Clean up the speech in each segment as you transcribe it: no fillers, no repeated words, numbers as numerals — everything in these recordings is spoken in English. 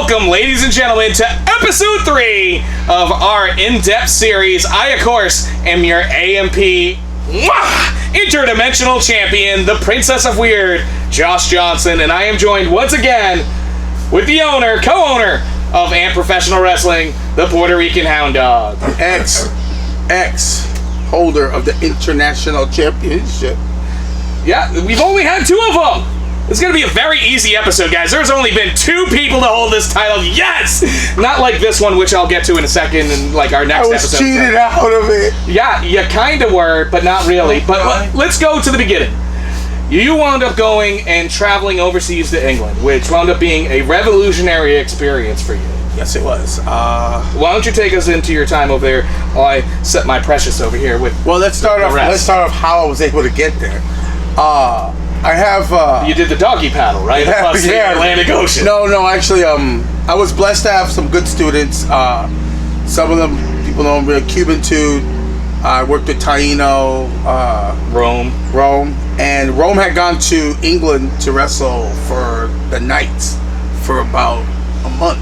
welcome, ladies and gentlemen, to episode 3 of our in-depth series. I, of course, am your AMP Interdimensional champion, the Princess of Weird, Josh Johnson, and I am joined once again with the owner, co-owner of AMP Professional Wrestling, the Puerto Rican Hound Dogg. Holder of the International Championship. Yeah, we've only had 2 of them. It's going to be a very easy episode, guys. There's only been 2 people to hold this title. Yes! Not like this one, which I'll get to in a second, and like our next episode. I was cheated out of it. Yeah, you kind of were, but not really. But let's go to the beginning. You wound up going and traveling overseas to England, which wound up being a revolutionary experience for you. Yes, it was. Why don't you take us into your time over there while I set my precious over here with. Well, let's start off how I was able to get there. I have. You did the doggy paddle, right? Across the Atlantic Ocean. No. Actually, I was blessed to have some good students. Some of them people know me, Cuban too. I worked with Taino, Rome, and Rome had gone to England to wrestle for the Knights for about a month.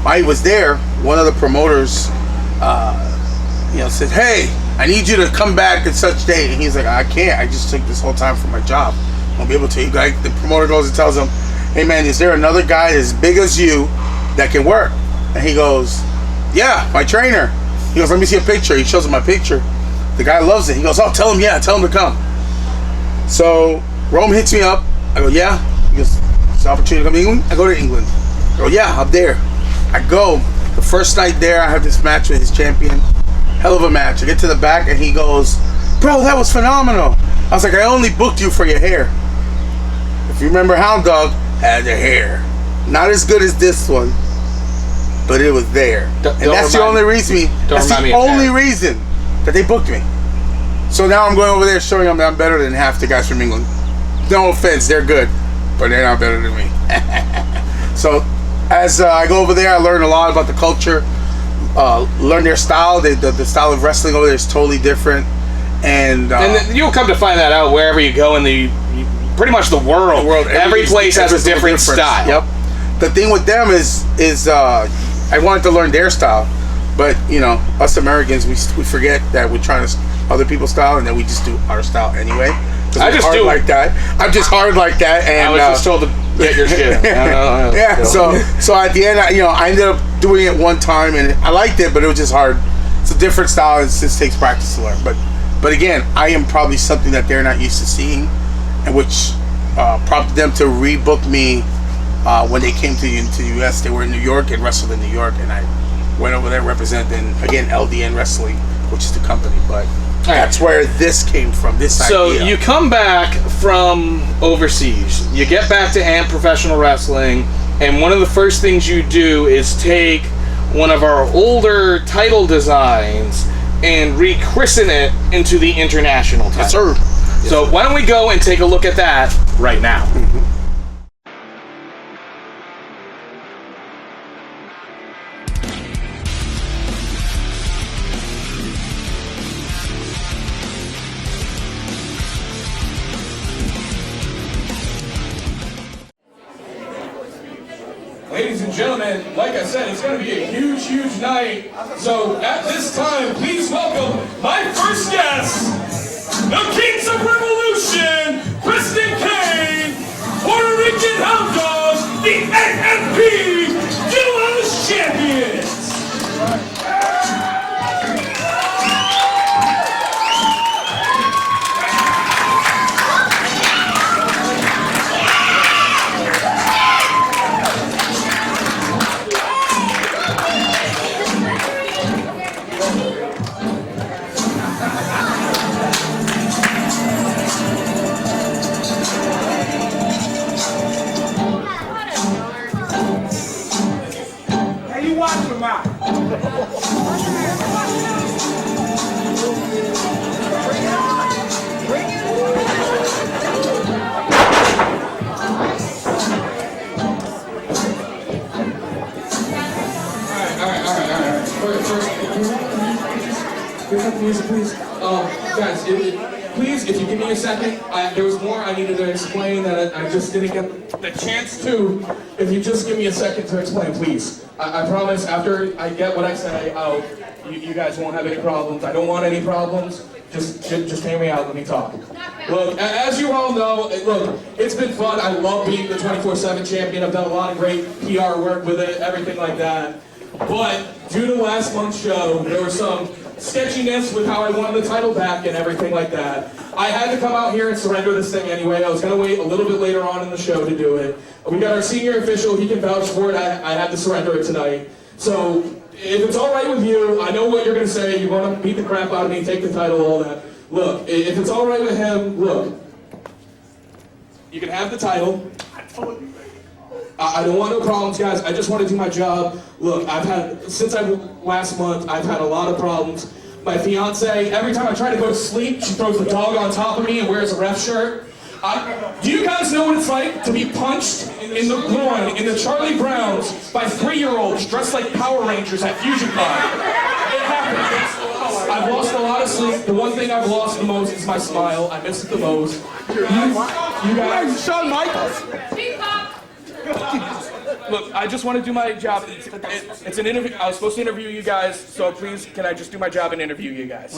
While he was there, one of the promoters, said, "Hey, I need you to come back at such date." And he's like, "I can't. I just took this whole time for my job. I won't be able to." The promoter goes and tells him, "Hey man, is there another guy as big as you that can work?" And he goes, "Yeah, my trainer." He goes, "Let me see a picture." He shows him my picture. The guy loves it. He goes, "Oh, tell him to come." So Rome hits me up. I go, "Yeah." He goes, "It's an opportunity to come to England?" I go to England. I go, "Yeah, I'm there." I go. The first night there, I have this match with his champion. Hell of a match. I get to the back and he goes, "Bro, that was phenomenal." I was like, "I only booked you for your hair." If you remember, Hound Dogg had the hair. Not as good as this one, but it was there. And that's the only reason that they booked me. So now I'm going over there showing them that I'm better than half the guys from England. No offense, they're good, but they're not better than me. So as I go over there, I learn a lot about the culture, learn their style. The style of wrestling over there is totally different. And you'll come to find that out wherever you go in pretty much the world. Every place has a different style. Yep. The thing with them is I wanted to learn their style, but us Americans, we forget that we're trying to other people's style, and then we just do our style anyway. I just do like that. I'm just hard like that, and I was just told to get your shit. Yeah. So at the end, I ended up doing it one time, and I liked it, but it was just hard. It's a different style. It just takes practice to learn. But again, I am probably something that they're not used to seeing, and which prompted them to rebook me when they came to the U.S. They were in New York and wrestled in New York, and I went over there representing again LDN Wrestling, which is the company, but. That's where this came from, this idea. So you come back from overseas, you get back to AMP Professional Wrestling, and one of the first things you do is take one of our older title designs and rechristen it into the International title. Yes, sir. So why don't we go and take a look at that right now. Mm-hmm. Ladies and gentlemen, like I said, it's going to be a huge, huge night. So at this time, please welcome my first guest, the Kings of Revolution, Kristen Kane, Puerto Rican Hound Dogg, the AMP Duos Champions. Please. Guys, please, if you give me a second, there was more I needed to explain that I just didn't get the chance to. If you just give me a second to explain, please. I promise after I get what I say out, you guys won't have any problems. I don't want any problems. Just hear me out, let me talk. Look, as you all know, look, it's been fun. I love being the 24/7 champion. I've done a lot of great PR work with it, everything like that. But due to last month's show, there was some sketchiness with how I won the title back and everything like that. I had to come out here and surrender this thing anyway. I was going to wait a little bit later on in the show to do it. We got our senior official, he can vouch for it. I had to surrender it tonight. So, if it's all right with you, I know what you're going to say. You want to beat the crap out of me, take the title, all that. Look, if it's all right with him, look. You can have the title. I don't want no problems, guys. I just want to do my job. Look, since last month, I've had a lot of problems. My fiance, every time I try to go to sleep, she throws the dog on top of me and wears a ref shirt. Do you guys know what it's like to be punched in the groin in the Charlie Browns by 3-year-olds dressed like Power Rangers at Fusion Con? It happens. I've lost a lot of sleep. The one thing I've lost the most is my smile. I miss it the most. You guys, Shawn Michaels. Look, I just want to do my job. It's an interview. I was supposed to interview you guys, so please, can I just do my job and interview you guys?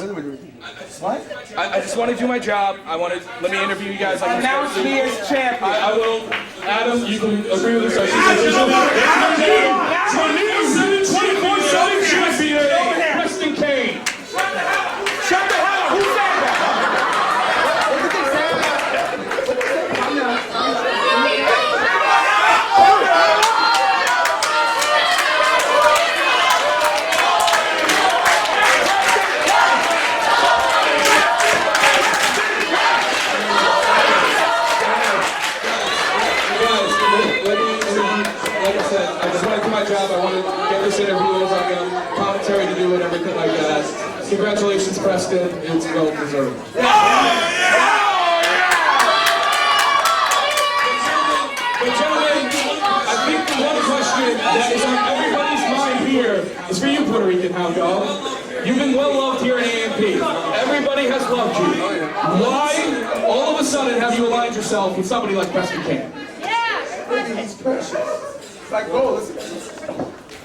What? I just want to do my job. Let me interview you guys. Announce me as champion. I will. Adam, you can agree with this. My new 24/7 champion, Preston Kane. Shut the hell up. Who said that? I just want to do my job. I want to get this interview as I got commentary to do and everything like that. Congratulations, Preston. It's well deserved. But gentlemen, I think the one question that is on everybody's mind here is for you, Puerto Rican Hound Dog. You've been well loved here at AMP. Everybody has loved you. Why, all of a sudden, have you aligned yourself with somebody like Preston King? He's precious. It's like gold.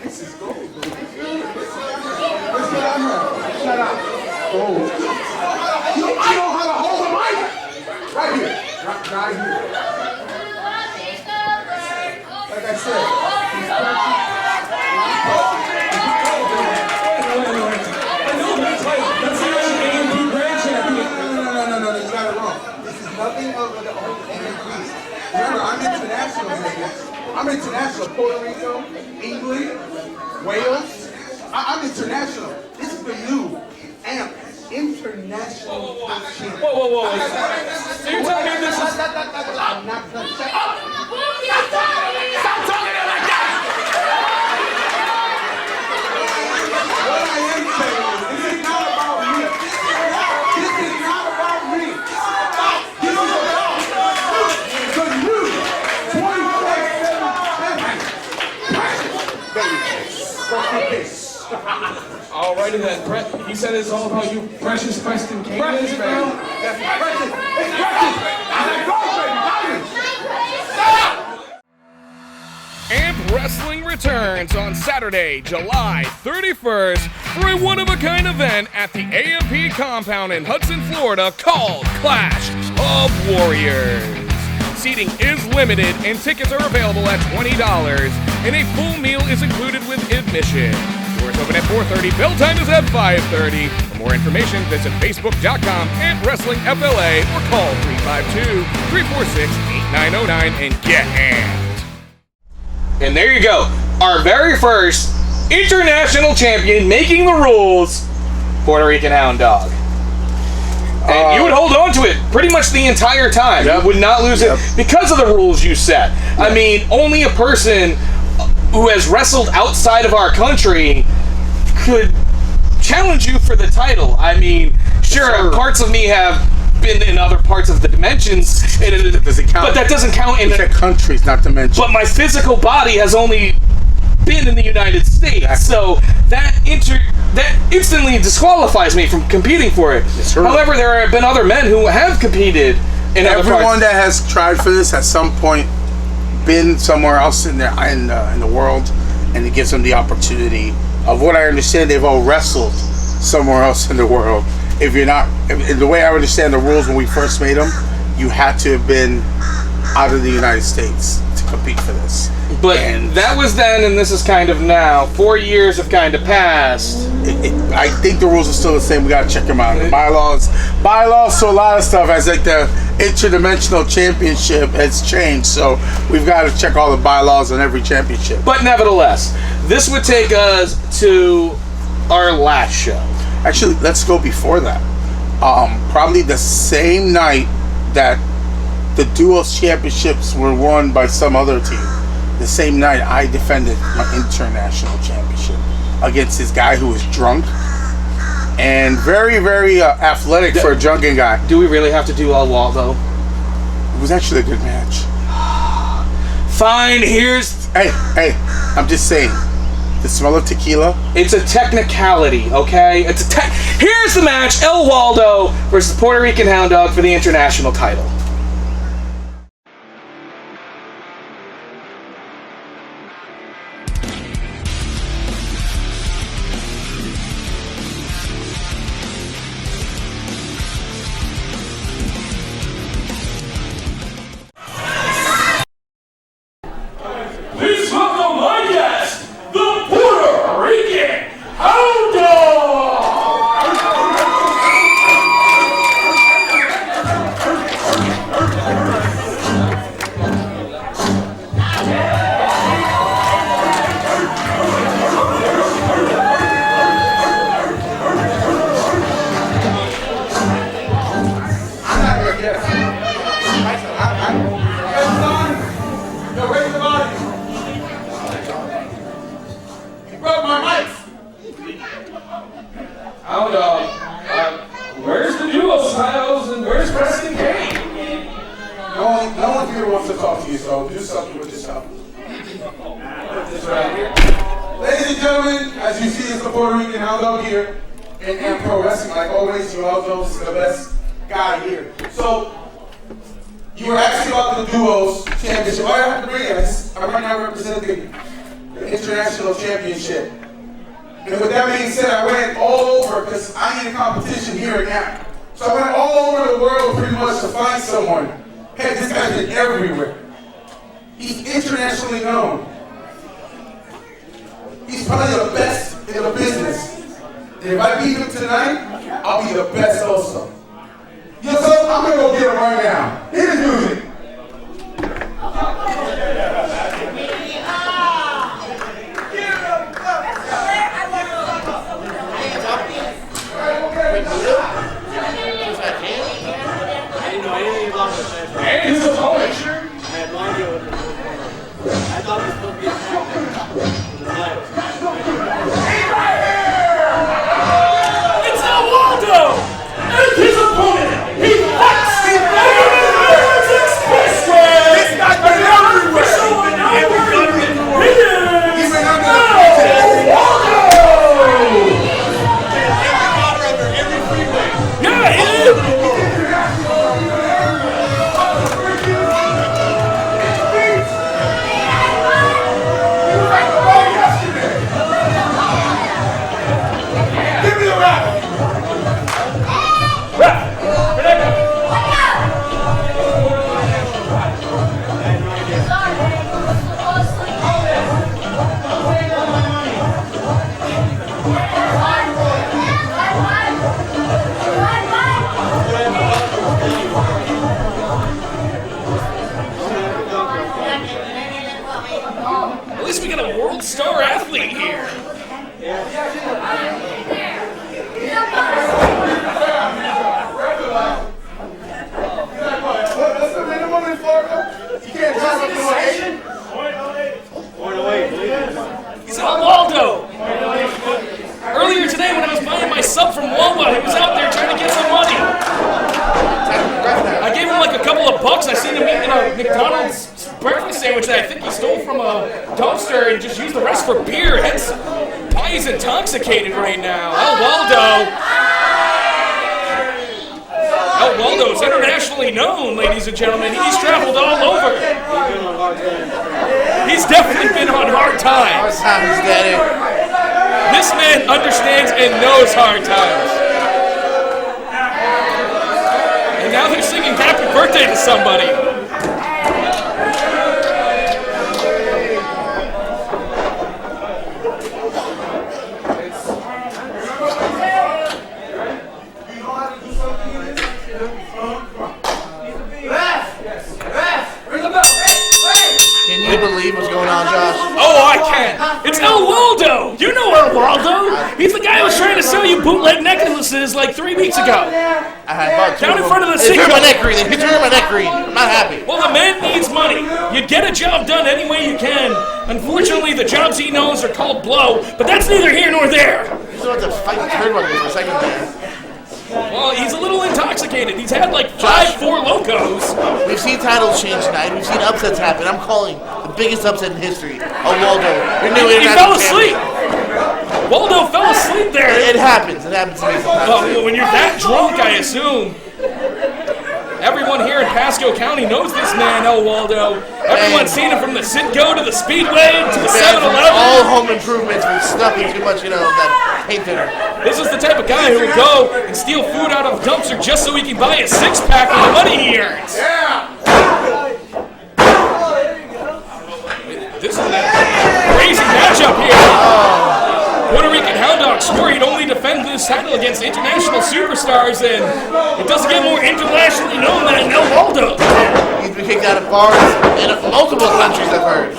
This is gold. Let's get on her. Shut up. Gold. You know how to hold a mic? Right here. Right here. Like I said, he's precious. I know that's the AMP Grand Champion. No, you got it wrong. This is nothing other than AMP. Remember, I'm international, nigga. I'm international. Puerto Rico, England, Wales. I'm international. This is the new AMP International Champion. Whoa. So you're telling me this is... I'm not done. Shut up! Stop talking to me like that! What I am saying is, this is not about me. This is not about me. This is about the new 24/7 Alrighty then, he said it's all about you, precious Preston Kane. Precious, man. That's precious. It's precious. I AMP Wrestling returns on Saturday, July 31st for a one-of-a-kind event at the AMP Compound in Hudson, Florida called Clash of Warriors. Seating is limited and tickets are available at $20 and a full meal is included with admission. Doors open at 4:30, bell time is at 5:30. For more information, visit facebook.com/AmpWrestlingFLA or call 352-346-8909 and get amped. And there you go, our very first international champion making the rules, Puerto Rican Hound Dog. And you would hold on to it pretty much the entire time. Yep. You would not lose it because of the rules you set. Yep. I mean, only a person who has wrestled outside of our country could challenge you for the title. I mean, sure, parts of me have been in other parts of the dimensions. That doesn't count. But that doesn't count in the countries, not dimensions. But my physical body has only been in the United States. Exactly. So that that instantly disqualifies me from competing for it. It's true. However, there have been other men who have competed in other Everyone parts. that has tried for this at some point been somewhere else in the world, and it gives them the opportunity. Of what I understand, they've all wrestled somewhere else in the world. If you're not, the way I understand the rules when we first made them, you had to have been out of the United States to compete for this. But And that was then, and this is kind of now. 4 years have kind of passed. I think the rules are still the same. We gotta check them out. The bylaws to a lot of stuff. As like the Interdimensional Championship has changed, so we've got to check all the bylaws on every championship. But nevertheless, this would take us to our last show. Actually, let's go before that. Probably the same night that the duos championships were won by some other team. The same night I defended my international championship against this guy who was drunk and very, very athletic for a drunken guy. Do we really have to do all Waldo? It was actually a good match. Fine, here's... Hey, I'm just saying. The smell of tequila. It's a technicality, okay? Here's the match, El Waldo versus Puerto Rican Hound Dog for the international title. Please welcome my guest, the Puerto Rican Hound Dog! I'm not your guest. No, where's the body? You broke my mic. Hound Dog, where's the duos titles and where's Preston Kane? No one here wants to talk to you, so do something with yourself. This right here. Ladies and gentlemen, as you see, it's the Puerto Rican Hound Dog here in AMP Pro Wrestling. Like always, you all know this is the best guy here. So, you were asking about the duos championship. All I have to bring is, I'm right now representing the international championship. And with that being said, I went all over because I need a competition here in AMP. So I went all over the world pretty much to find someone. Hey, this guy's been everywhere. He's internationally known. He's probably the best in the business. And if I beat him tonight, I'll be the best also. Yo, so I'm gonna go get him right now. Hit his music. And his opponent, it's El Waldo! And his opponent, he fights the American Expressway! This guy's been everywhere. He's been under El Waldo! Yeah, he is! Give me the rap. At least we got a world star athlete here. What's the minimum in Florida? You can't drive up to He's El Waldo! Earlier today when I was buying my sub from Walmart, he was out there trying to get some money. I gave him like a couple of bucks. I seen him eating a McDonald's breakfast sandwich that I think he stole from a dumpster and just used the rest for beer. Hence, He's intoxicated right now. El Waldo's internationally known, ladies and gentlemen. He's traveled all over. He's definitely been on hard times. This man understands and knows hard times. And now they're singing happy birthday to somebody. Can you believe what's going on, Josh? Oh, I can. It's El Waldo. You know El Waldo. He's the guy who was trying to sell you bootleg necklaces like 3 weeks ago. I had bought two Down in of front them. of the They turned my Cinco. neck green. They turned my neck green. I'm not happy. Well, the man needs money. You get a job done any way you can. Unfortunately, the jobs he knows are called blow, but that's neither here nor there. You still have to fight the turd bugger for a second there. Well, he's a little intoxicated. He's had like 4 locos. We've seen titles change tonight. We've seen upsets happen. I'm calling the biggest upset in history. Oh, Waldo, your new He fell international asleep. champion. Waldo fell asleep there. It happens. It happens to me sometimes. Well, when you're that drunk, I assume. Everyone here in Pasco County knows this man, El Waldo. Everyone's seen him from the Citgo to the Speedway to the Man, from 7-Eleven. all home improvements with stuffing too much, of that paint thinner. This is the type of guy who would go and steal food out of the dumpster just so he can buy a 6-pack with the money he earns. This is a crazy matchup here. Puerto Rican Hound Dog swore he'd only defend this title against international superstars, and it doesn't get more internationally known than El Waldo. He's been kicked out of bars in multiple countries, I've heard.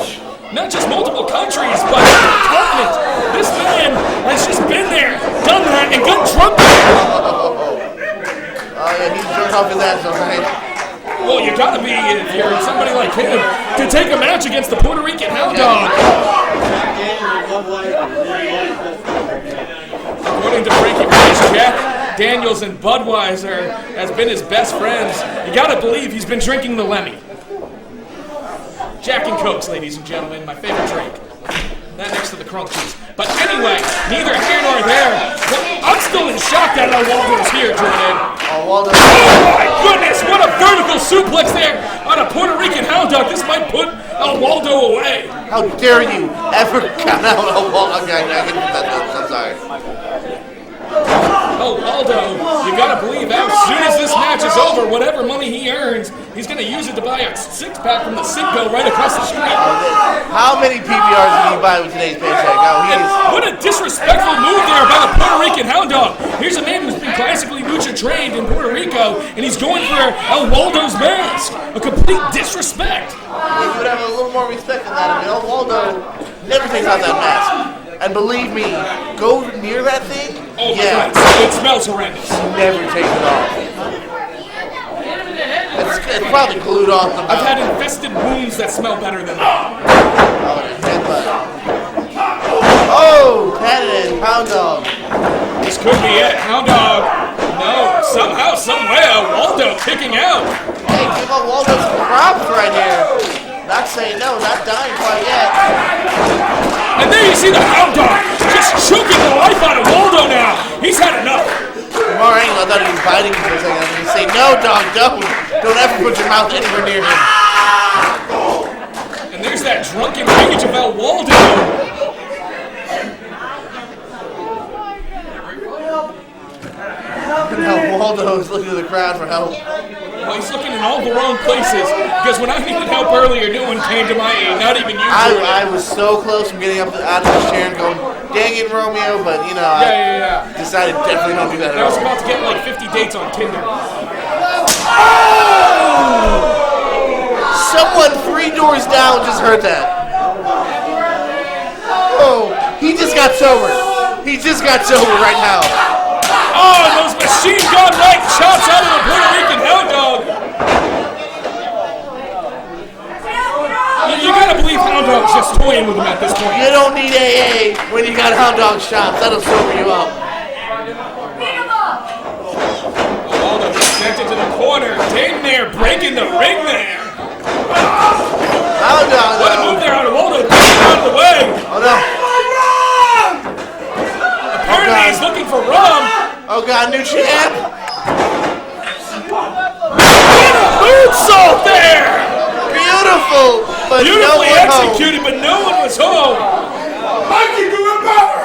Not just multiple countries, but continent. This man has just been there, done that, and got drunk there. Oh, yeah, he's jerked off his ass, all right. Well, you gotta be, if you're somebody like him, to take a match against the Puerto Rican Hound Dog. According to Breaking News, Jack Daniels and Budweiser has been his best friends. You gotta believe he's been drinking the Lemmy. Jack and Cokes, ladies and gentlemen, my favorite drink. That next to the crunchies. But anyway, neither here nor there. I'm still in shock that El Waldo's here, Jordan. Oh, Waldo. Oh my goodness, what a vertical suplex there on a Puerto Rican Hound Dog. This might put El Waldo away. How dare you ever count out a Waldo? Okay, I can do that. I'm sorry. Oh, Waldo, you gotta believe as soon as this match is over, whatever money he earns, he's gonna use it to buy a 6-pack from the Citgo right across the street. How many PBRs did he buy with today's paycheck? Oh, he And is. what a disrespectful move there by the Puerto Rican Hound Dog. Here's a man who's been classically lucha trained in Puerto Rico, and he's going for El Waldo's mask. A complete disrespect. You would have a little more respect than that. I mean, El Waldo never takes out that mask. And believe me, go near that thing. Oh my yeah, God, it smells horrendous. never takes it off. It's probably glued off the I've mouth. had infested wounds that smell better than that. Oh, Cannon, Hound Dog. This could be it. Hound Dog. No, somehow, somewhere, Waldo kicking out. Hey, give up Waldo some props right here. Not saying no, not dying quite yet. And there you see the Hound Dog just choking the life out of Waldo now. He's had enough. From our angle, I thought he was biting him for a second. I was going to say, no, dog, don't. Don't ever put your mouth anywhere near him. And there's that drunken rage of El Waldo. Now Waldo is looking to the crowd for help. Well, he's looking in all the wrong places, because when I needed help earlier, no one came to my aid, not even you. I was so close from getting up out of the chair and going, dang it, Romeo, but, you know, I decided definitely don't do that at I was all. about to get like 50 dates on Tinder. Someone 3 doors down just heard that. Oh, he just got sober. He just got sober right now. Oh, and those machine gun-like shots out of the Puerto Rican Hound Dog. You gotta believe Hound Dog's just toying with him at this point. You don't need AA when you got Hound Dog shots. That'll sober you up. Waldo connected to the corner. Dang near breaking the ring there. Hound Dog, What a though. move there out of Waldo. Out of the way. Oh, no. Oh God, new champ! Moonsault there! Beautiful! But Beautifully no one executed, but no one was home. Mikey, do it power!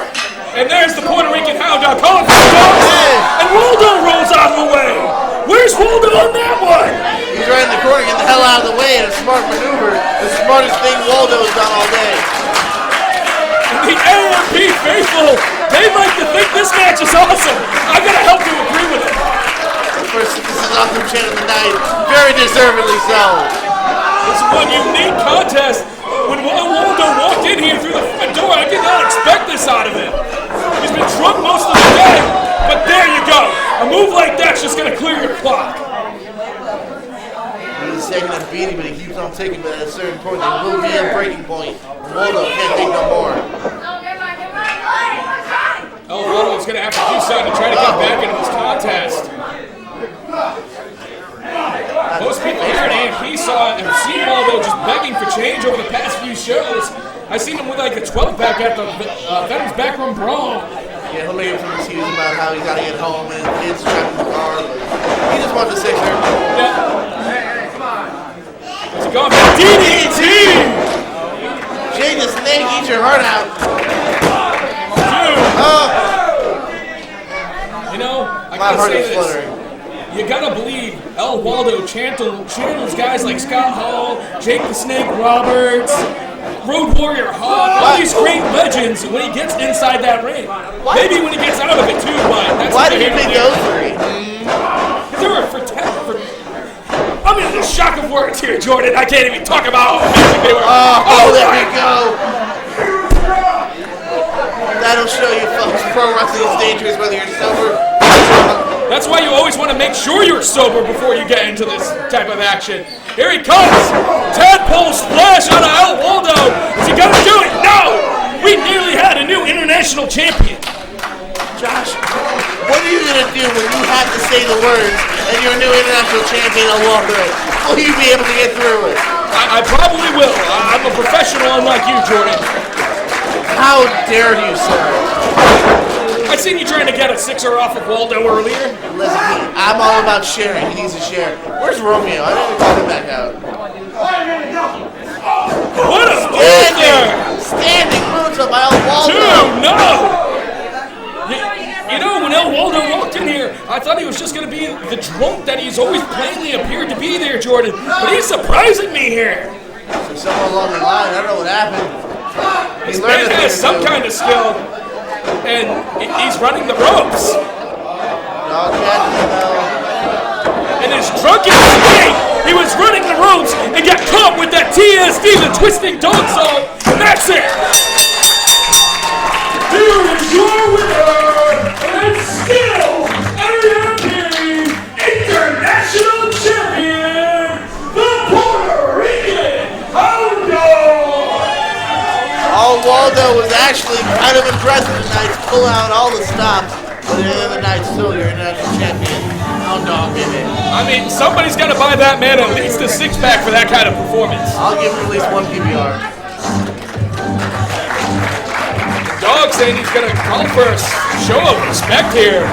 And there's the Puerto Rican Hound Dog calling for the dogs. And Waldo rolls out of the way. Where's Waldo on that one? He's right in the corner, getting the hell out of the way in a smart maneuver. The smartest thing Waldo has done all day. The AMP faithful, they like to think this match is awesome. I gotta help you agree with it. First, this is awesome champ of the night. Very deservedly so. It's one unique contest. When Waldo walked in here through the front door, I did not expect this out of him. He's been drunk most of the day, but there you go. A move like that's just gonna clear your clock. He's taking a beating, but he keeps on taking, but at a certain point, there will be a breaking point. Waldo can't take no more. Oh, Waldo's gonna have to do something to try to get back into this contest. Most people here at AMP have seen Waldo just begging for change over the past few shows. I've seen him with like a 12-pack at the Veterans Backroom Brawl. Yeah, he'll make up some excuse about how he's got to get home and his kids trapped in the car, but he just wants a sixer. Yeah. He's gone for DDT! Jay the Snake, eat your heart out. You know, I My gotta heart say is this. fluttering. You gotta believe El Waldo channels guys like Scott Hall, Jake the Snake Roberts, Road Warrior Hawk, all these great legends when he gets inside that ring. Maybe when he gets out of it too, but that's Why what did you they pick do. those three? They were I'm in the shock of words here, Jordan. I can't even talk about how amazing they were. Oh, there we go. That'll show you, folks. Pro wrestling is dangerous whether you're sober or drunk. That's why you always want to make sure you're sober before you get into this type of action. Here he comes! Tadpole splash out of El Waldo! Is he gonna do it? No! We nearly had a new international champion. Josh, what are you gonna do when you have to say the words and you're a new international champion El Waldo? Will you be able to get through it? I probably will. I'm a professional unlike you, Jordan. How dare you, sir? I seen you trying to get a sixer off of Waldo earlier. Listen, I'm all about sharing. He needs to share. Where's Romeo? I didn't call him back out. What a move there! Standing moonsault by El Waldo. Dude, no! You know, when El Waldo walked in here, I thought he was just going to be the drunk that he's always plainly appeared to be there, Jordan. But he's surprising me here. So somewhere along the line, I don't know what happened. This man has some kind of skill, and he's running the ropes. Dog catches the bell. In his drunken state, he was running the ropes and got caught with that TSD, the twisting dog saw, and that's it. Here is your winner, and still AMP International Champion, the Puerto Rican Hound. El Waldo was actually kind of impressive tonight to pull out all the stops, but at the end of the night, still your international champion. Hound Dog, baby. I mean, somebody's got to buy that man at least a six-pack for that kind of performance. I'll give him at least one PBR. Dogg saying he's going to call for a show of respect here.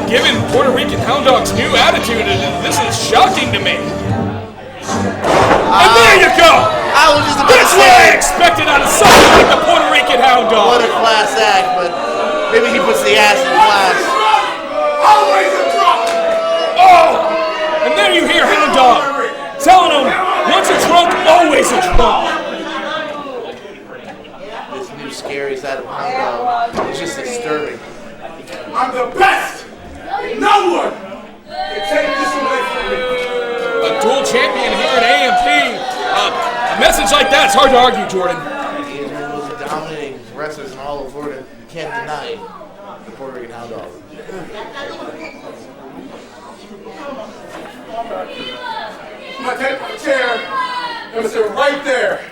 Given Puerto Rican Hound Dog's new attitude, this is shocking to me. And there you go! I was just about That's to what I say, expected out of something like the Puerto Rican Hound Dog. what a class act, but maybe he puts the ass in class. Always a drop! Oh! And then you hear Hound Dog telling him, once a drunk, always a drunk. This new scary side of Hound Dog is just disturbing. I'm the best! No one can take this away from me! A dual champion here at AMP. A message like that is hard to argue, Jordan. He is one of the most dominating wrestlers in all of Florida. You can't deny the Puerto Rican Hound Dog. I'm gonna take my chair, I'm gonna sit right there.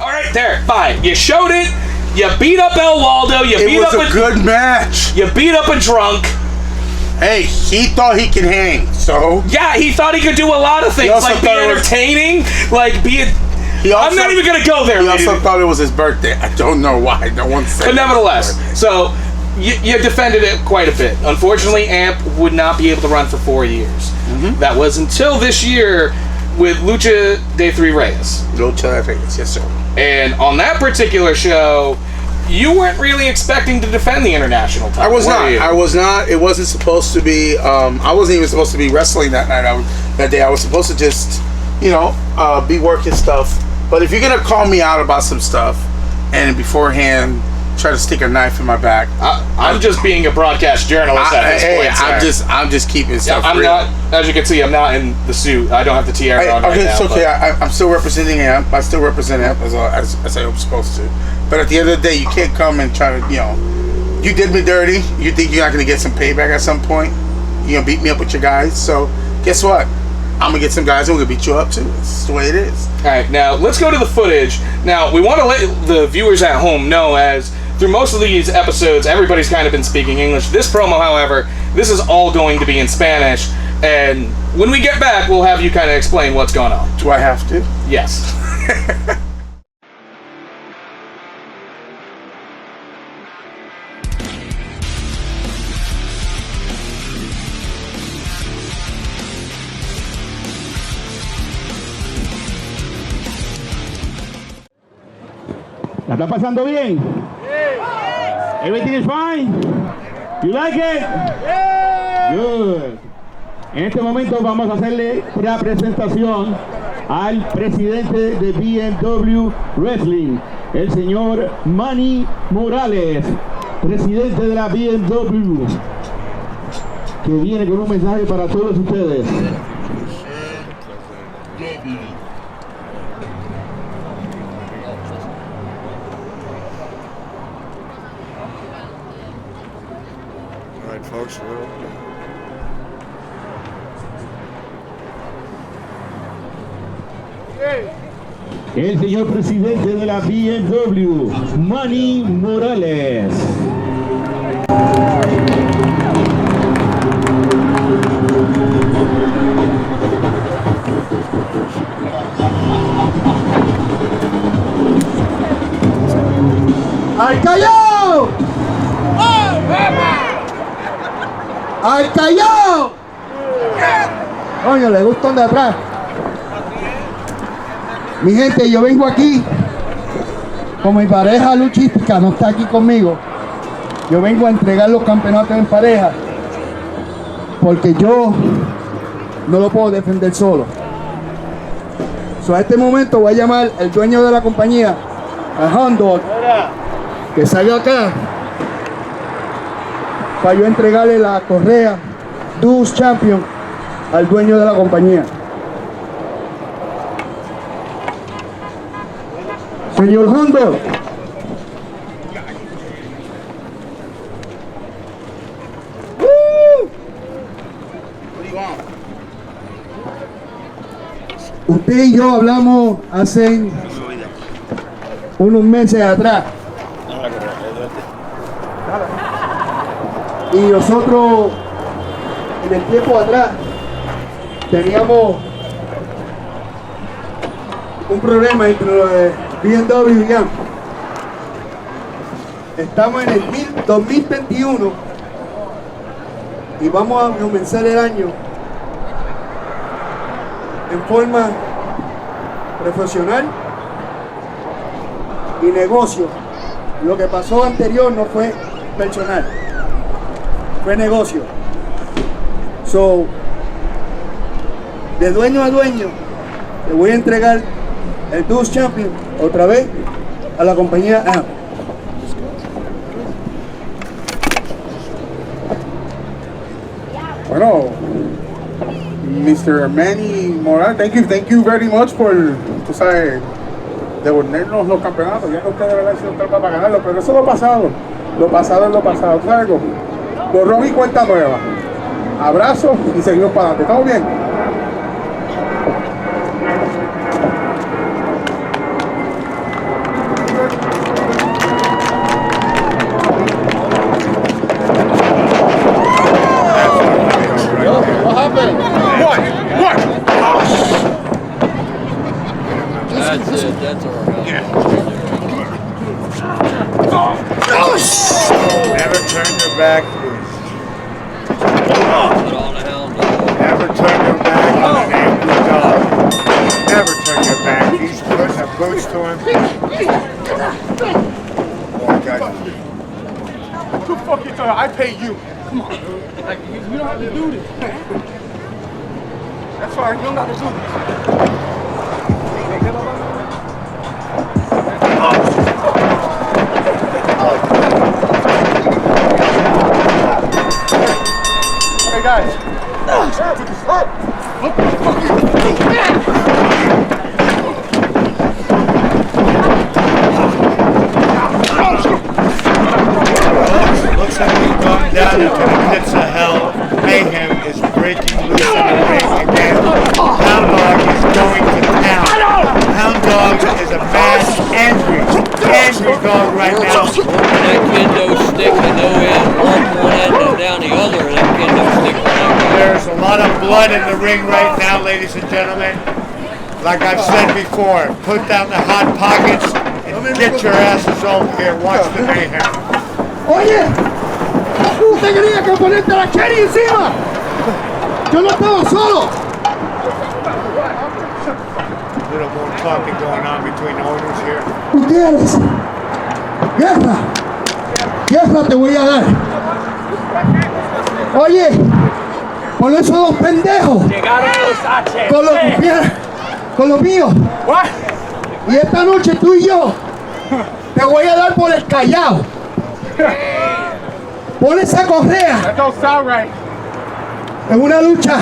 All right, there, fine. You showed it. You beat up El Waldo. You beat up It was a good match. You beat up a drunk. Hey, he thought he could hang, so... Yeah, he thought he could do a lot of things, like be entertaining, like be... I'm not even going to go there, He also thought it was his birthday. I don't know why. No one said But nevertheless, so you defended it quite a bit. Unfortunately, AMP would not be able to run for 4 years. That was until this year with Lucha de 3 Reyes. Lucha de Reyes, yes, sir. And on that particular show... You weren't really expecting to defend the international title. I was not. It wasn't supposed to be. I wasn't even supposed to be wrestling that night. That day, I was supposed to just, be working stuff. But if you're gonna call me out about some stuff, and beforehand try to stick a knife in my back, I'm just being a broadcast journalist at this point. I'm just keeping stuff real. Not, as you can see, I'm not in the suit. I don't have the tiara on right now. It's okay. I'm still representing AMP. I still represent AMP as I was supposed to. But at the end of the day, you can't come and try to, you did me dirty. You think you're not going to get some payback at some point? You're going to beat me up with your guys. So guess what? I'm going to get some guys and we're going to beat you up too. It's the way it is. All right, now let's go to the footage. Now, we want to let the viewers at home know, as through most of these episodes, everybody's kind of been speaking English. This promo, however, this is all going to be in Spanish. And when we get back, we'll have you kind of explain what's going on. Do I have to? Yes. ¿La está pasando bien? Everything is fine? You like it? Good. En este momento vamos a hacerle la presentación al presidente de BMW Wrestling, el señor Manny Morales, presidente de la BMW, que viene con un mensaje para todos ustedes. Folks, el señor presidente de la BMW, Manny Morales. ¡Al callao! ¡Al callao! Coño, le gustan de atrás. Mi gente, yo vengo aquí, como mi pareja luchística no está aquí conmigo, yo vengo a entregar los campeonatos en pareja, porque yo no lo puedo defender solo. A este momento voy a llamar al dueño de la compañía, a Hound, que salga acá, para yo entregarle la correa Dogg Champion al dueño de la compañía. Señor Hound. Usted y yo hablamos hace unos meses atrás. Y nosotros, en el tiempo atrás, teníamos un problema entre BMW y AMP. Estamos en el 2021 y vamos a comenzar el año en forma profesional y negocio. Lo que pasó anterior no fue personal, fue negocio. De dueño a dueño, le voy a entregar el Dogg Champion otra vez a la compañía AMP. Bueno, Mr. Manny Morales, thank you very much por, tú sabes, devolvernos los campeonatos. Ya que usted debe haber sido para ganarlo, pero eso es lo pasado. Lo pasado es lo pasado. ¿Tú sabes algo? Borrón y cuenta nueva. Abrazo y seguimos para adelante. ¿Estamos bien? happened? What? That's it. That's our house. Never turn your back. Put on a hound dog. Never turn your back on an angry dog. Never turn your back. He's putting the boots to him. Oh, God. What the fuck you talking? I pay you. Come on. Like, you don't have to do this. That's fine. You don't have to do this. Hey guys. Looks like we've gone down into the pits of hell. Mayhem is breaking loose in the ring again. Hound Dog is going to town. Hound Dog is a mad, angry dog right now. That kendo stick and no end, one end and down the other, that kendo stick. There's a lot of blood in the ring right now, ladies and gentlemen. Like I've said before, put down the hot pockets and get your asses over here. Watch the mayhem. Oye, usted quería que ponerte la cherry encima. Yo no estaba solo. A little more talking going on between the owners here. ¿Tú quieres? Guerra. Guerra te voy a dar. Oye, con esos dos pendejos. Con los míos. Y esta noche tú y yo te voy a dar por el callao. Pon esa correa. That don't sound right. En una lucha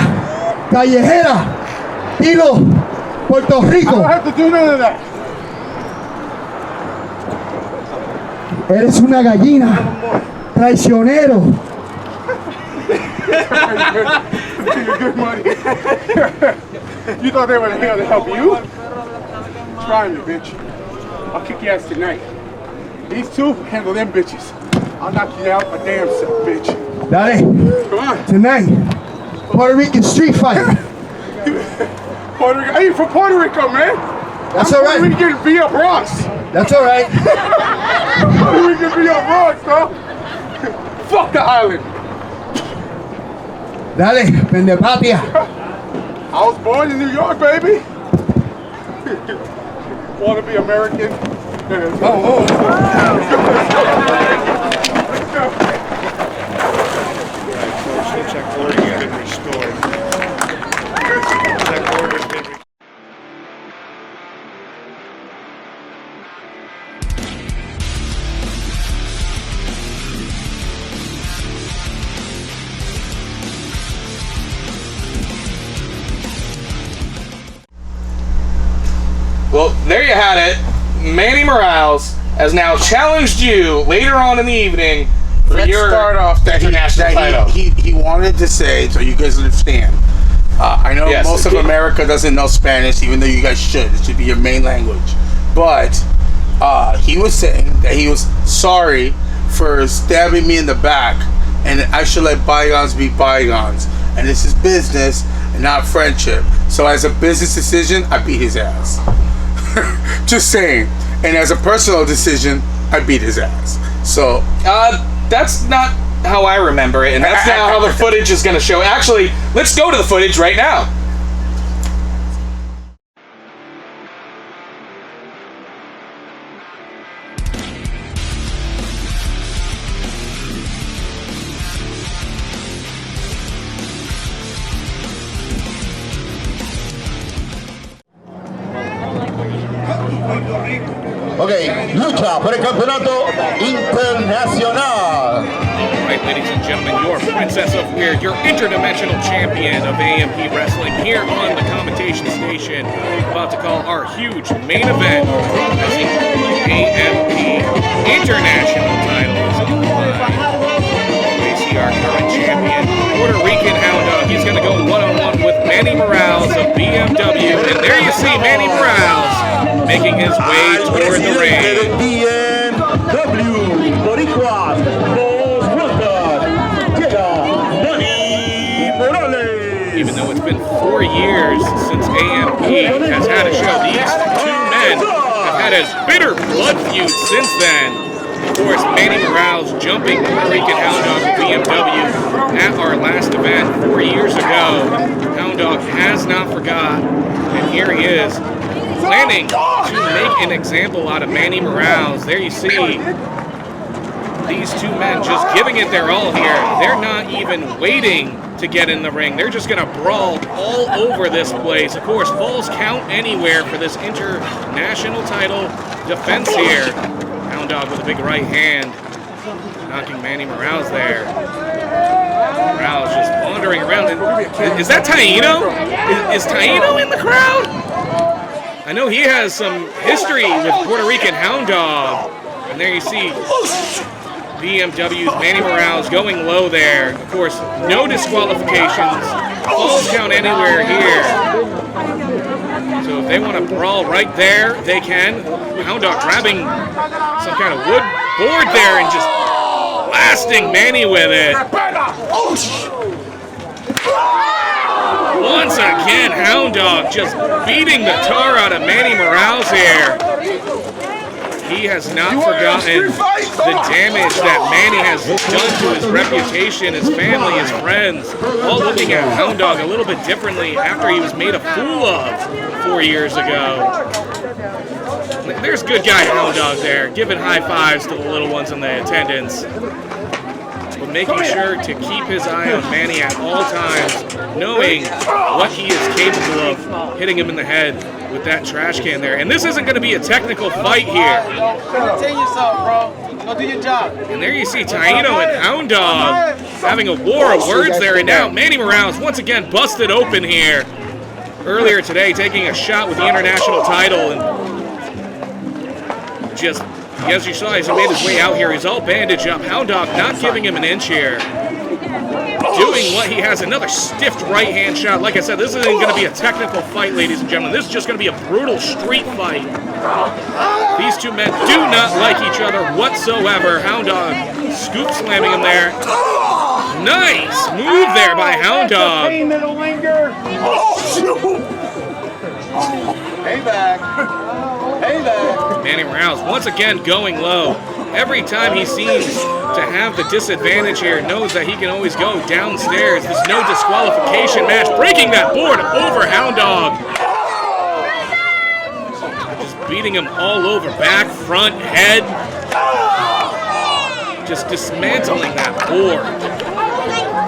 callejera, estilo Puerto I Rico. don't have to do none of that. Eres una gallina, traicionero. You're good money. You thought they were here to help you? Try me, bitch. I'll kick your ass tonight. These two handle them bitches. I'll knock you out my damn self, bitch. Dale, Come on. tonight, Puerto Rican street fight. Puerto Rico. I ain't from Puerto Rico, man. That's I'm all right. Puerto Rican via Bronx. That's all right. Puerto Rican via Bronx, dog. Fuck the island. Dale, pendepatria. I was born in New York, baby. Want to be American? Oh. Looks like order has been restored. Looks like order has been restored. Well, there you had it. Manny Morales has now challenged you later on in the evening for Let's your start off that international title. he wanted to say, so you guys understand. I know Yes. most of America doesn't know Spanish, even though you guys should. It should be your main language. But he was saying that he was sorry for stabbing me in the back, and I should let bygones be bygones. And this is business and not friendship. So as a business decision, I beat his ass. Just saying. And as a personal decision, I beat his ass. So That's not how I remember it, and that's not how the footage is going to show. Actually, let's go to the footage right now. Ok, lucha por el campeonato internacional. Right, ladies and gentlemen, your Princess of Weird, your interdimensional champion of AMP Wrestling here on the commentation station. About to call our huge main event as the AMP International title is on the line. We see our current champion, Puerto Rican Hound Dog. He's going to go one-on-one with Manny Morales of BMW. And there you see Manny Morales making his way toward the ring. BMW Boricua, Los Walter, llega Manny Morales. Even even though it's been 4 years since AMP has had a show. These two men have had a bitter blood feud since then. Of course, Manny Morales jumping Puerto Rican Hound Dog with BMW at our last event 4 years ago. Hound Dog has not forgot, and here he is, planning to make an example out of Manny Morales. There you see these two men just giving it their all here. They're not even waiting to get in the ring. They're just going to brawl all over this place. Of course, falls count anywhere for this international title defense here. Hound Dog with a big right hand, knocking Manny Morales there. Morales just wandering around. Is that Taino? Is Taino in the crowd? I know he has some history with Puerto Rican Hound Dog. And there you see BMW's Manny Morales going low there. Of course, no disqualifications. Falls count anywhere here. So if they want to brawl right there, they can. Hound Dog grabbing some kind of wood board there and just blasting Manny with it. Once again, Hound Dog just beating the tar out of Manny Morales here. He has not forgotten the damage that Manny has done to his reputation, his family, his friends, all looking at Hound Dog a little bit differently after he was made a fool of 4 years ago. There's good guy Hound Dog there, giving high fives to the little ones in the attendance. But making sure to keep his eye on Manny at all times, knowing what he is capable of, hitting him in the head with that trash can there. And this isn't going to be a technical fight here. Contain yourself, bro. Go do your job. And there you see Taino and Hound Dog having a war of words there. And now Manny Morales once again busted open here. Earlier today, taking a shot with the international title. And just, as you saw, as he made his way out here, he's all bandaged up. Hound Dog not giving him an inch here. Doing what he has, another stiffed right-hand shot. Like I said, this isn't going to be a technical fight, ladies and gentlemen. This is just going to be a brutal street fight. These two men do not like each other whatsoever. Hound Dog scoop slamming him there. Nice move there by Hound Dog. Manny Morales once again going low. Every time he seems to have the disadvantage here, knows that he can always go downstairs. There's no disqualification match. Breaking that board over Hound Dog. Just beating him all over, back, front, head. Just dismantling that board.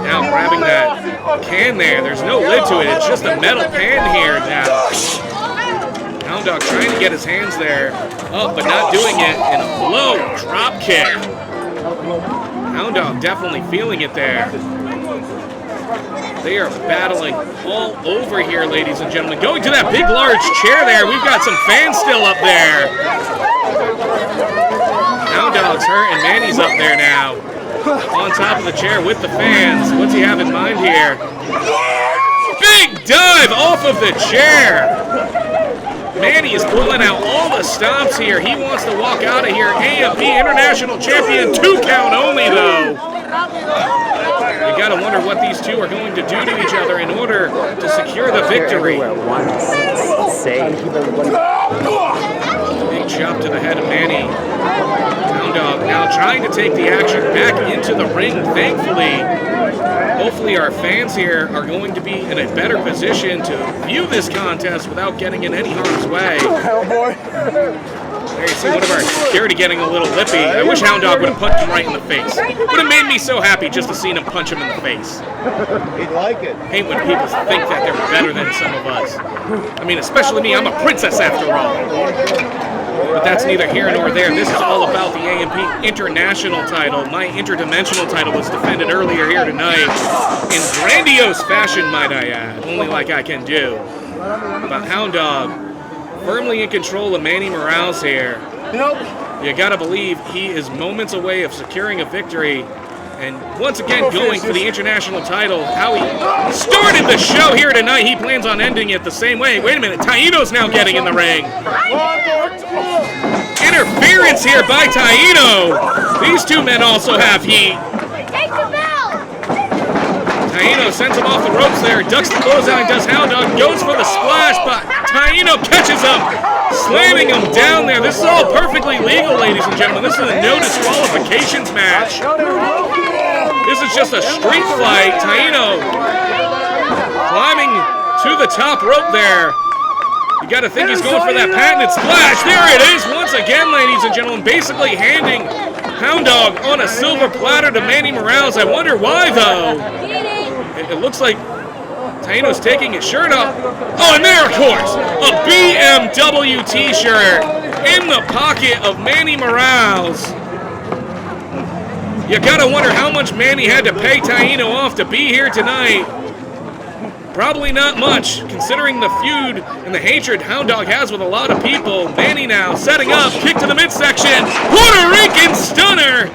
Now grabbing that can there. There's no lid to it. It's just a metal pan here now. Hound Dog trying to get his hands there up, but not doing it in a low drop kick. Hound Dog definitely feeling it there. They are battling all over here, ladies and gentlemen. Going to that big, large chair there. We've got some fans still up there. Hound Dog's hurt, and Manny's up there now. On top of the chair with the fans. What's he have in mind here? Big dive off of the chair. Manny is pulling out all the stomps here. He wants to walk out of here. AMP International Champion, 2 count only, though. You got to wonder what these two are going to do to each other in order to secure the victory. Big chop to the head of Manny. Hound Dog now trying to take the action back into the ring, thankfully. Hopefully our fans here are going to be in a better position to view this contest without getting in any harm's way. There you see one of our security getting a little lippy. I wish Hound Dog would have punched him right in the face. Would have made me so happy just to see him punch him in the face. He'd like it. Hate when people think that they're better than some of us. I mean, especially me. I'm a princess after all. But that's neither here nor there. This is all about the AMP International title. My Interdimensional title was defended earlier here tonight in grandiose fashion, might I add. Only like I can do. But Hound Dog firmly in control of Manny Morales here. You gotta believe he is moments away of securing a victory. And once again going for the international title. How he started the show here tonight, he plans on ending it the same way. Wait a minute, Taino's now getting in the ring. Interference here by Taino. These two men also have heat. Taino sends him off the ropes there, ducks the clothesline, does Hound Dog, goes for the splash, but Taino catches him, slamming him down there. This is all perfectly legal, ladies and gentlemen. This is a no disqualifications match. This is just a street fight. Taino climbing to the top rope there. You got to think he's going for that patented splash. There it is once again, ladies and gentlemen, basically handing Hound Dog on a silver platter to Manny Morales. I wonder why, though. It looks like Taino's taking his shirt off. Oh, and there, of course, a BMW t-shirt in the pocket of Manny Morales. You got to wonder how much Manny had to pay Taino off to be here tonight. Probably not much, considering the feud and the hatred Hound Dog has with a lot of people. Manny now setting up, kick to the midsection, Puerto Rican stunner.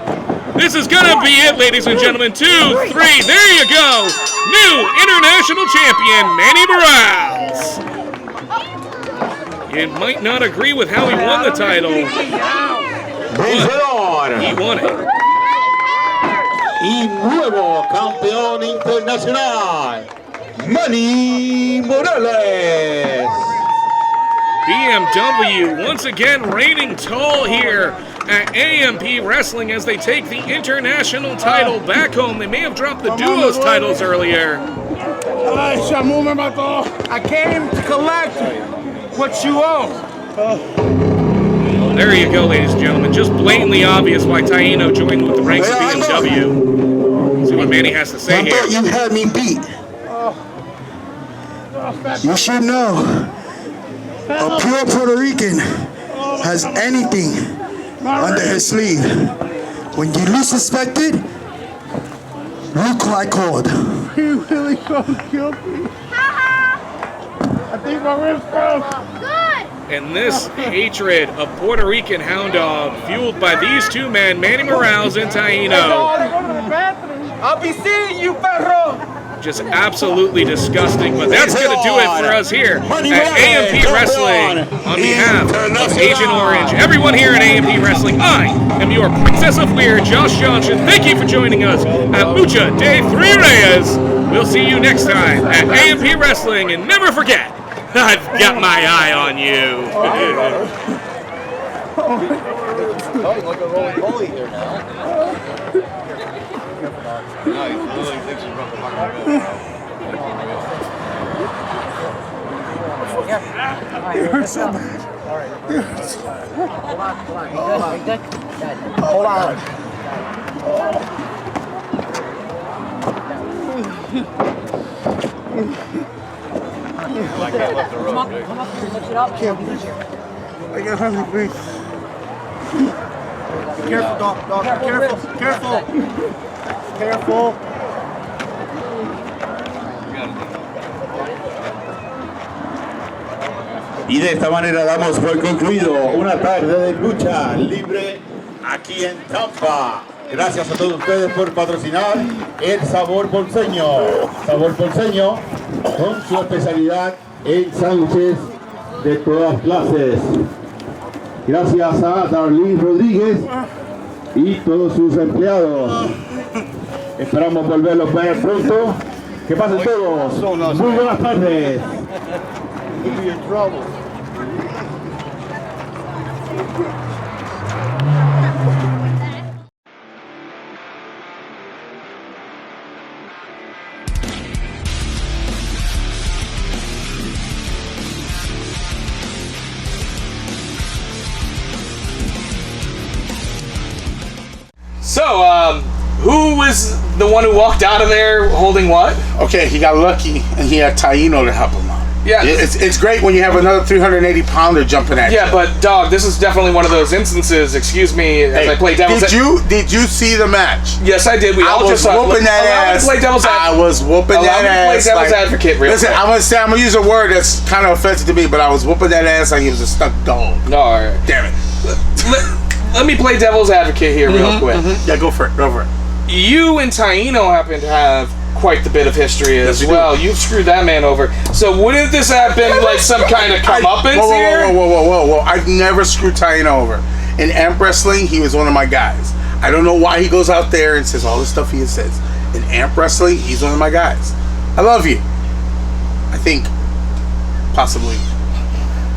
This is gonna be it, ladies and gentlemen. 2, 3, there you go. New international champion, Manny Morales. You might not agree with how he won the title, but he won it. Y nuevo campeón internacional, Manny Morales. BMW once again reigning tall here at AMP Wrestling as they take the international title back home. They may have dropped the duos titles earlier. I came to collect what you owe. There you go, ladies and gentlemen. Just blatantly obvious why Taino joined with the ranks of BMW. See what Manny has to say here. I thought you had me beat. You should know, a pure Puerto Rican has anything under his sleeve. When you least suspect it, look like cold. He really gonna kill me. I think my ribs broke. And this hatred of Puerto Rican Hound Dog, fueled by these two men, Manny Morales and Taino. I'll be seeing you, perro. Just absolutely disgusting, but that's going to do it for us here at AMP Wrestling. On behalf of Agent Orange, everyone here at AMP Wrestling, I am your Princess of Weird, Josh Johnson. Thank you for joining us at Lucha de Three Reyes. We'll see you next time at AMP Wrestling, and never forget, I've got my eye on you. Like a rolling bully here now. No, he really thinks he's running the It hurts so bad. Hold on. I can hardly breathe. Be careful, Dog. Be careful. Careful. Y de esta manera damos por concluido una tarde de lucha libre aquí en Tampa. Gracias a todos ustedes por patrocinar el Sabor Ponceño. Sabor Ponceño con su especialidad en sándwiches de todas clases. Gracias a Darlene Rodríguez y todos sus empleados. Esperamos volverlos a ver pronto. Que pasen todos. Muy buenas tardes. So, who was the one who walked out of there holding what? Okay, he got lucky and he had Taino to help him out. Yeah, it's great when you have another 380-pounder jumping at you. Yeah, but Dog, this is definitely one of those instances. Excuse me, as I play devil's. Did you see the match? Yes, I did. I was whooping that ass. I was whooping that ass. Play devil's advocate. Listen, I'm gonna use a word that's kind of offensive to me, but I was whooping that ass like he was a stuck dog. No, all right. Damn it. Let me play devil's advocate here real quick. Yeah, go for it. You and Taino happen to have quite the bit of history as well. You've screwed that man over. So wouldn't this have been like some kind of comeuppance here? Whoa. I've never screwed Taino over. In AMP Wrestling, he was one of my guys. I don't know why he goes out there and says all the stuff he says. in AMP Wrestling, he's one of my guys. I love you. I think, possibly,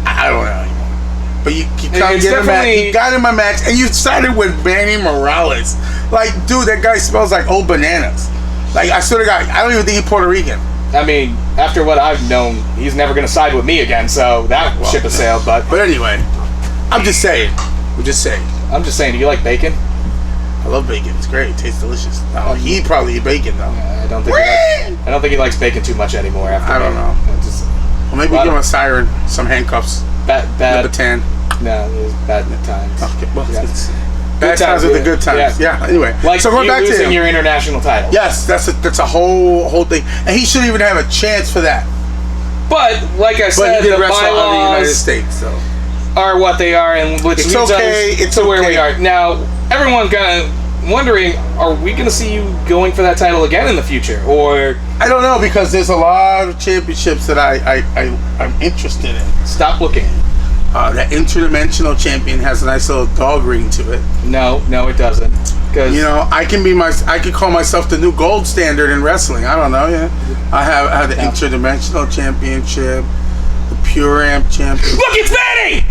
I don't know anymore. But you can't get him back. You got him a match, and you sided with Manny Morales. Like, dude, that guy smells like old bananas. Like, I swear to God, I don't even think he's Puerto Rican. I mean, after what I've known, he's never going to side with me again, so that ship has sailed. But anyway, I'm just saying. I'm just saying, do you like bacon? I love bacon. It's great. It tastes delicious. Oh, he probably eat bacon though. I don't think he likes bacon too much anymore. After I don't know. Well, maybe give him a siren, some handcuffs. Bad. Baton. No, it was bad times. Okay, well, yeah. Bad times with the good times. Yeah. Anyway, like so going back to losing your international title. Yes, that's a whole thing, and he shouldn't even have a chance for that. But like I said, the bylaws out of the United States, so. Are what they are, and which leads us to where we are now. Everyone's kind of wondering: are we going to see you going for that title again in the future, or I don't know, because there's a lot of championships that I'm interested in. Stop looking. That Interdimensional champion has a nice little dog ring to it. No, it doesn't. Because I can call myself the new gold standard in wrestling. I don't know. Yeah, I have the Interdimensional championship, the Pure Amp champion. Look, it's Manny!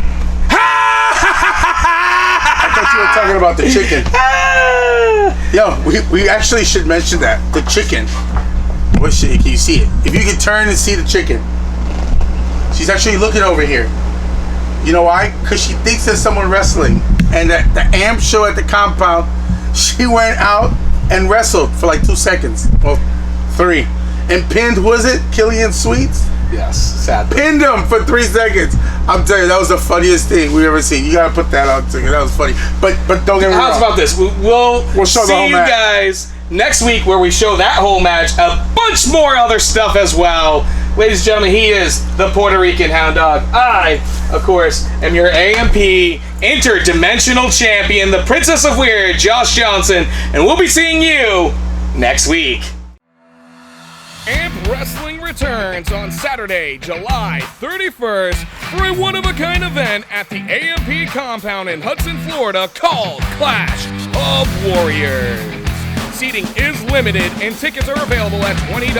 I thought you were talking about the chicken. Yo, we actually should mention that the chicken. Can you see it? If you can turn and see the chicken, she's actually looking over here. You know why? Because she thinks there's someone wrestling. And at the AMP show at the compound, she went out and wrestled for like 2 seconds. Well, 3. And pinned, who was it? Killian Sweets? Yes, sadly. Pinned him for 3 seconds. I'm telling you, that was the funniest thing we've ever seen. You gotta put that on ticket. That was funny. But don't get me wrong. How's about this? We'll show see you guys next week where we show that whole match, a bunch more other stuff as well. Ladies and gentlemen, he is the Puerto Rican Hound Dog. I, of course, am your AMP Interdimensional Champion, the Princess of Weird, Josh Johnson, and we'll be seeing you next week. AMP Wrestling returns on Saturday, July 31st for a one-of-a-kind event at the AMP Compound in Hudson, Florida called Clash of Warriors. Seating is limited and tickets are available at $20,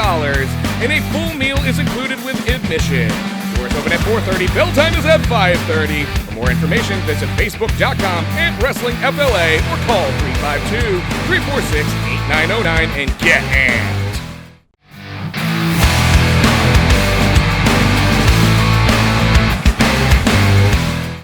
and a full meal is included with admission. Doors open at 4:30, bell time is at 5:30. For more information, visit facebook.com and WrestlingFLA or call 352-346-8909 and get AMP.